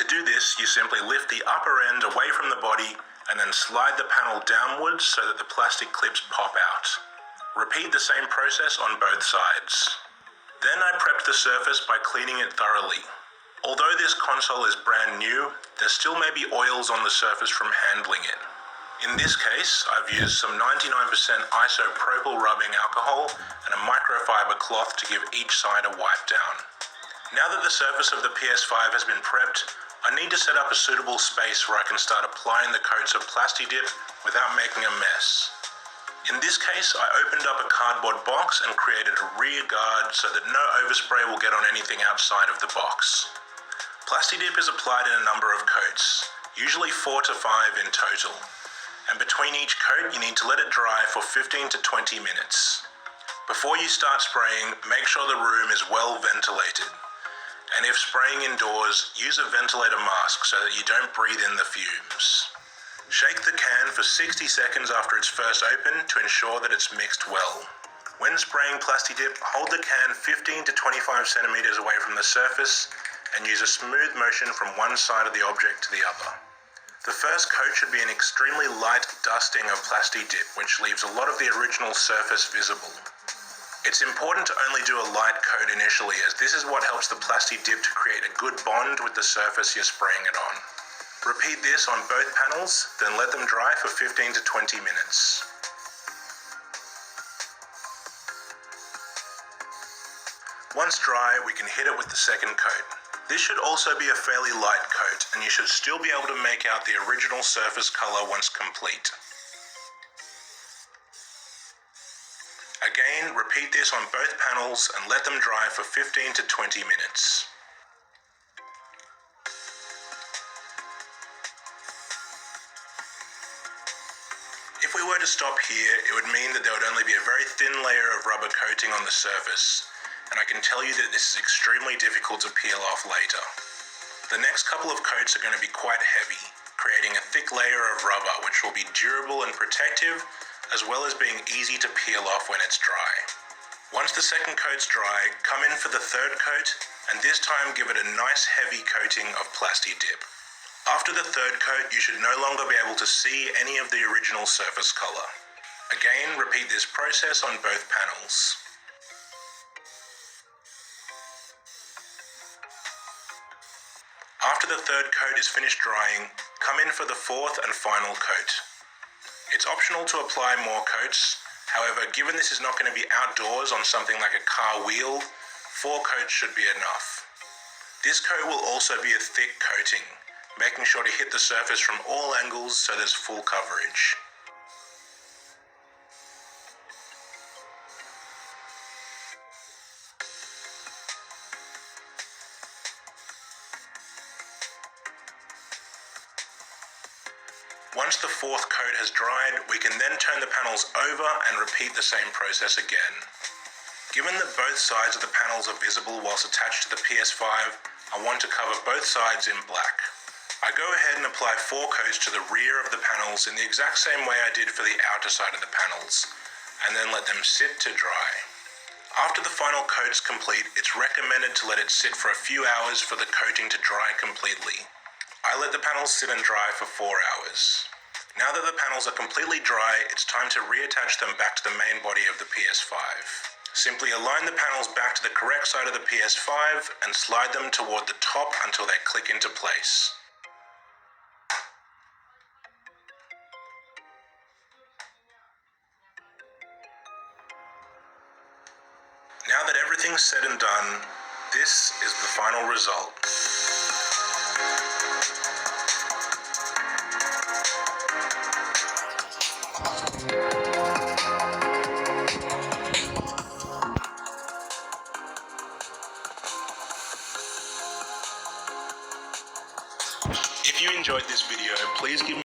To do this, you simply lift the upper end away from the body and then slide the panel downwards so that the plastic clips pop out. Repeat the same process on both sides. Then I prepped the surface by cleaning it thoroughly. Although this console is brand new, there still may be oils on the surface from handling it. In this case, I've used some 99% isopropyl rubbing alcohol and a microfiber cloth to give each side a wipe down. Now that the surface of the PS5 has been prepped, I need to set up a suitable space where I can start applying the coats of Plasti-Dip without making a mess. In this case, I opened up a cardboard box and created a rear guard so that no overspray will get on anything outside of the box. Plasti-Dip is applied in a number of coats, usually 4 to 5 in total. And between each coat, you need to let it dry for 15 to 20 minutes. Before you start spraying, make sure the room is well ventilated. And if spraying indoors, use a ventilator mask so that you don't breathe in the fumes. Shake the can for 60 seconds after it's first opened to ensure that it's mixed well. When spraying Plasti-Dip, hold the can 15 to 25 centimeters away from the surface and use a smooth motion from one side of the object to the other. The first coat should be an extremely light dusting of Plasti-Dip, which leaves a lot of the original surface visible. It's important to only do a light coat initially, as this is what helps the Plasti-Dip to create a good bond with the surface you're spraying it on. Repeat this on both panels, then let them dry for 15 to 20 minutes. Once dry, we can hit it with the second coat. This should also be a fairly light coat, and you should still be able to make out the original surface color once complete. Again, repeat this on both panels and let them dry for 15 to 20 minutes. If we were to stop here, it would mean that there would only be a very thin layer of rubber coating on the surface, and I can tell you that this is extremely difficult to peel off later. The next couple of coats are going to be quite heavy, creating a thick layer of rubber which will be durable and protective, as well as being easy to peel off when it's dry. Once the second coat's dry, come in for the third coat, and this time give it a nice heavy coating of Plasti-Dip. After the third coat, you should no longer be able to see any of the original surface color. Again, repeat this process on both panels. After the third coat is finished drying, come in for the fourth and final coat. It's optional to apply more coats, however, given this is not going to be outdoors on something like a car wheel, 4 coats should be enough. This coat will also be a thick coating, making sure to hit the surface from all angles so there's full coverage. Once the fourth coat has dried, we can then turn the panels over and repeat the same process again. Given that both sides of the panels are visible whilst attached to the PS5, I want to cover both sides in black. I go ahead and apply 4 coats to the rear of the panels in the exact same way I did for the outer side of the panels, and then let them sit to dry. After the final coat's complete, it's recommended to let it sit for a few hours for the coating to dry completely. I let the panels sit and dry for 4 hours. Now that the panels are completely dry, it's time to reattach them back to the main body of the PS5. Simply align the panels back to the correct side of the PS5 and slide them toward the top until they click into place. Now that everything's said and done, this is the final result. If you enjoyed this video, please give me